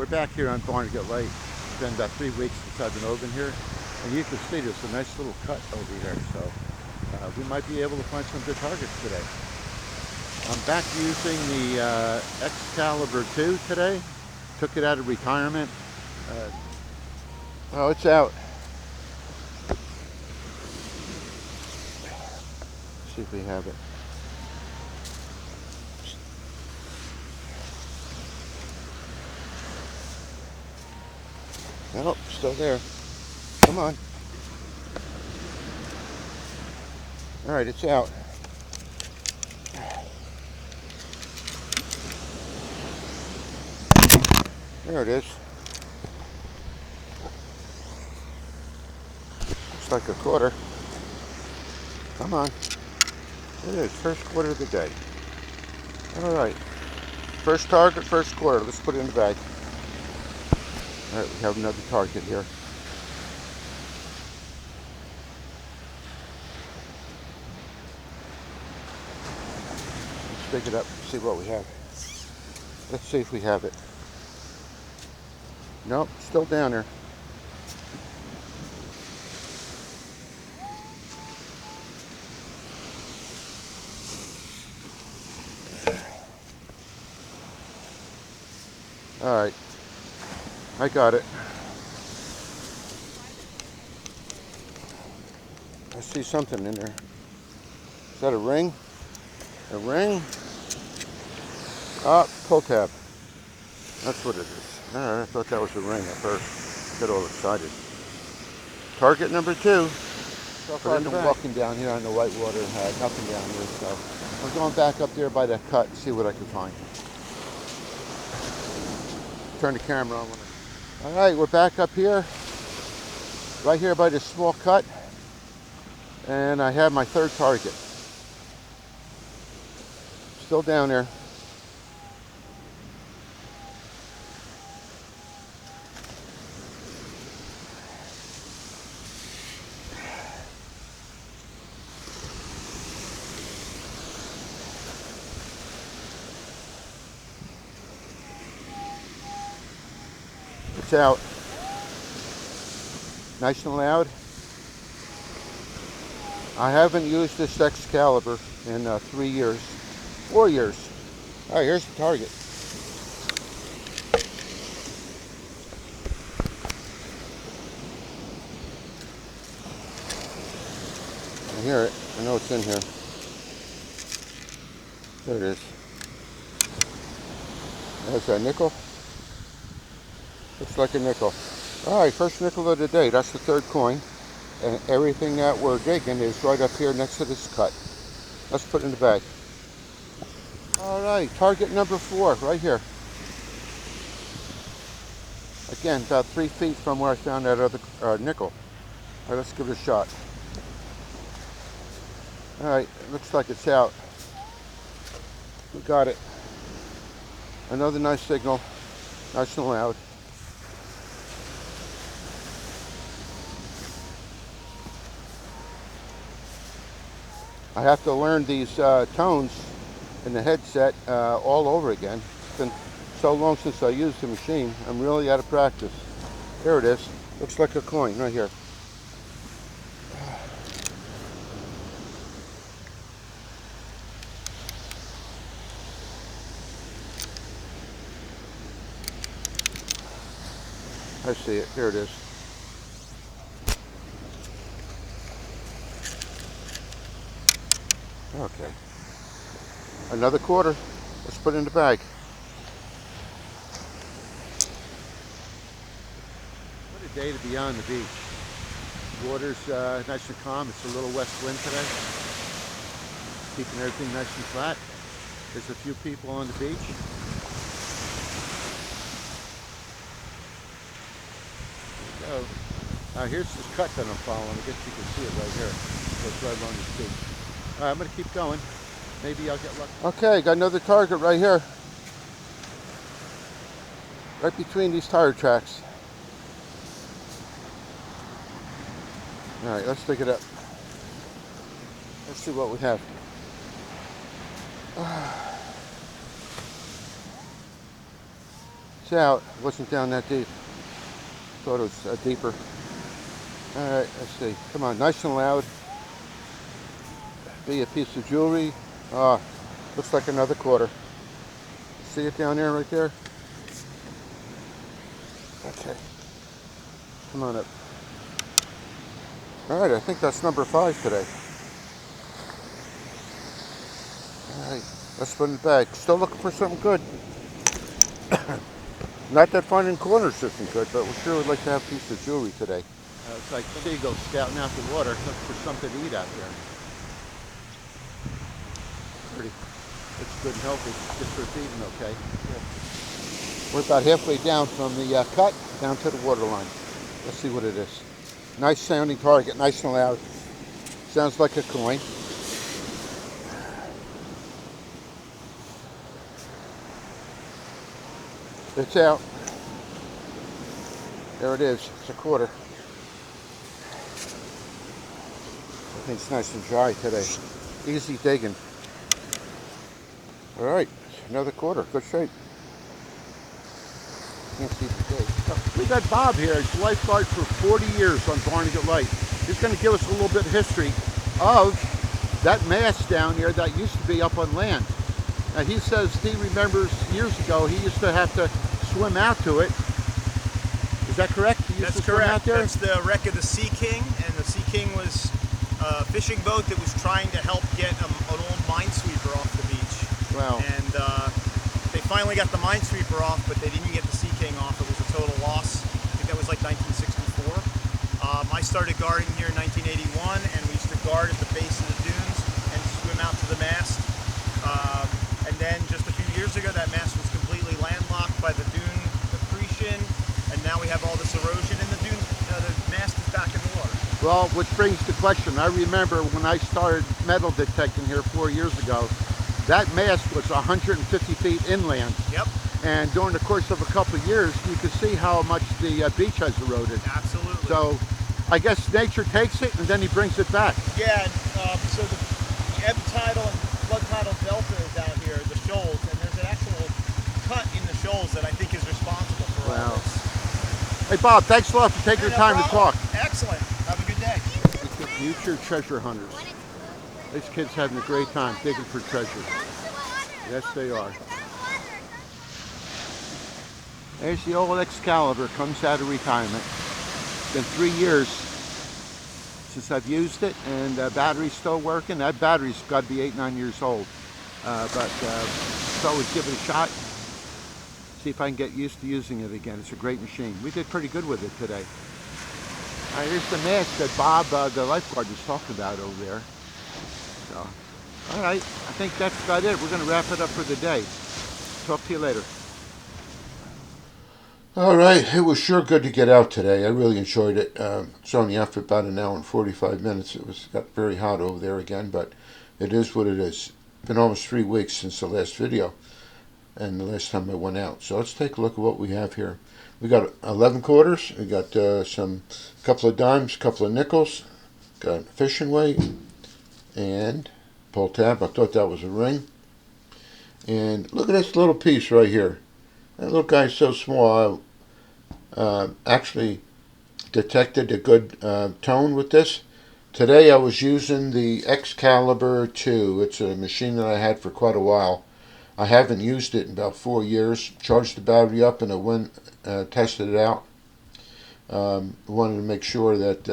We're back here on Barnaget Lake. It's been about 3 weeks since I've been over here, and you can see there's a nice little cut over here, so we might be able to find some good targets today. I'm back using the Excalibur 2 today. Took it out of retirement. Oh, it's out. Let's see if we have it. Nope, still there. Come on. All right, it's out. There it is. Looks like a quarter. Come on. It is, first quarter of the day. All right. First target, first quarter. Let's put it in the bag. All right, we have another target here. Let's pick it up and see what we have. Let's see if we have it. Nope, still down there. All right, I got it. I see something in there. Is that a ring? A ring? Ah, pull tab. That's what it is. All right, I thought that was a ring at first. Got all excited. Target number 2. So far I've been walking down here on the whitewater and had nothing down here, so I'm going back up there by that cut and see what I can find. Turn the camera on. All right, we're back up here, right here by this small cut, and I have my third target. Still down there. It's out. Nice and loud. I haven't used this Excalibur in 3 years, 4 years. All right, here's the target. I hear it. I know it's in here. There it is. There's a nickel. Looks like a nickel. All right, first nickel of the day. That's the third coin. And everything that we're digging is right up here next to this cut. Let's put it in the bag. All right, target number 4, right here. Again, about 3 feet from where I found that other nickel. All right, let's give it a shot. All right, it looks like it's out. We got it. Another nice signal, nice and loud. I have to learn these tones in the headset all over again. It's been so long since I used the machine. I'm really out of practice. There it is. Looks like a coin right here. I see it. Here it is. Okay. Another quarter. Let's put it in the bag. What a day to be on the beach. Water's nice and calm. It's a little west wind today. Keeping everything nice and flat. There's a few people on the beach. There we go. Here's this cut that I'm following. I guess you can see it right here. It's right along the beach. All right, I'm going to keep going. Maybe I'll get lucky. Okay, got another target right here. Right between these tire tracks. All right, let's pick it up. Let's see what we have. It's out. It wasn't down that deep. Thought it was deeper. Alright, let's see. Come on, nice and loud. Be a piece of jewelry. Ah, looks like another quarter. See it down there, right there? Okay. Come on up. Alright, I think that's number 5 today. Alright, let's put it in the bag. Still looking for something good. Not that finding corners isn't good, but we sure would like to have a piece of jewelry today. It's like seagulls scouting out the water, looking for something to eat out there. Pretty. It's good and healthy. Just for feeding, okay? Yeah. We're about halfway down from the cut down to the water line. Let's see what it is. Nice sounding target, nice and loud. Sounds like a coin. It's out. There it is. It's a quarter. I think it's nice and dry today. Easy digging. All right, another quarter. Good shape. Can't see the date. We got Bob here. He's lifeguard for 40 years on Barnaget Life. He's going to give us a little bit of history of that mast down here that used to be up on land. And he says he remembers years ago he used to have to swim out to it. Is that correct? That's correct. That's the wreck of the Sea King, and the Sea King was a fishing boat that was trying to help get an old minesweeper off the beach. Wow. And they finally got the minesweeper off, but they didn't get the Sea King off. It was a total loss. I think that was like 1964. I started guarding here in 1981, and we used to guard at the base of the dunes and swim out to the mast. And then just a few years ago, that mast was completely landlocked by the dune accretion, and now we have all this erosion, and the mast is back in the water. Well, which brings the question. I remember when I started metal detecting here 4 years ago, that mast was 150 feet inland. Yep. And during the course of a couple of years, you could see how much the beach has eroded. Absolutely. So I guess nature takes it and then he brings it back. Yeah, so the ebb tidal and flood tidal delta is out here, the shoals, and there's an actual cut in the shoals that I think is responsible for all this. Hey Bob, thanks a lot for taking the time to talk. Excellent. Have a good day. Future treasure hunters. These kids having a great time digging for treasure. Yes, they are. There's the old Excalibur, comes out of retirement. It's been 3 years since I've used it, and the battery's still working. That battery's got to be 8, 9 years old. But always give it a shot. See if I can get used to using it again. It's a great machine. We did pretty good with it today. All right, here's the mast that Bob, the lifeguard, was talking about over there. So, all right, I think that's about it. We're going to wrap it up for the day. Talk to you later. All right, it was sure good to get out today. I really enjoyed it. It's only out for about an hour and 45 minutes. It got very hot over there again, but it is what it is. It's been almost 3 weeks since the last video and the last time I went out. So let's take a look at what we have here. We got 11 quarters. We got a couple of dimes, a couple of nickels. Got a fishing weight and pull tab. I thought that was a ring. And look at this little piece right here. That little guy's so small. I actually detected a good tone with this. Today I was using the Excalibur 2. It's a machine that I had for quite a while. I haven't used it in about 4 years. Charged the battery up and I went tested it out. Wanted to make sure that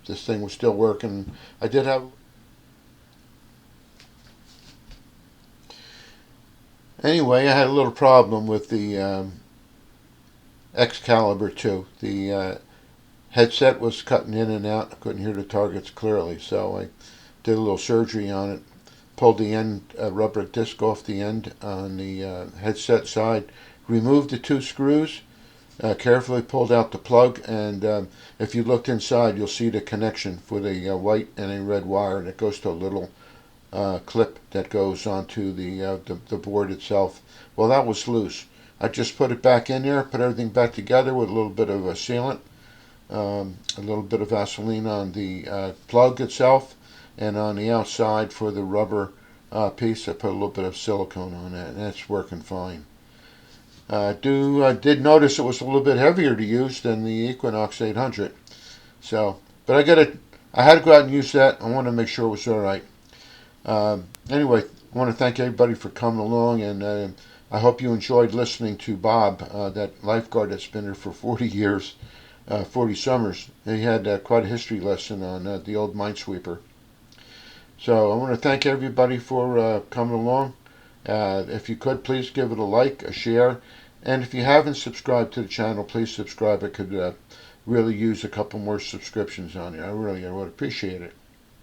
this thing was still working. I did have... Anyway, I had a little problem with the Excalibur 2. The headset was cutting in and out. I couldn't hear the targets clearly, so I did a little surgery on it. Pulled the end rubber disc off the end on the headset side. Removed the 2 screws. Carefully pulled out the plug, and if you looked inside, you'll see the connection for the white and a red wire that goes to a little clip that goes onto the board itself. Well, that was loose. I just put it back in there, put everything back together with a little bit of a sealant, a little bit of Vaseline on the plug itself, and on the outside for the rubber piece, I put a little bit of silicone on that, and it's working fine. Did notice it was a little bit heavier to use than the Equinox 800. So, but I had to go out and use that. I want to make sure it was all right. Anyway, I want to thank everybody for coming along, and I hope you enjoyed listening to Bob, that lifeguard that's been there for 40 years, 40 summers. He had quite a history lesson on the old minesweeper. So I want to thank everybody for coming along. If you could, please give it a like, a share, and if you haven't subscribed to the channel, please subscribe. I could really use a couple more subscriptions on it. I would appreciate it.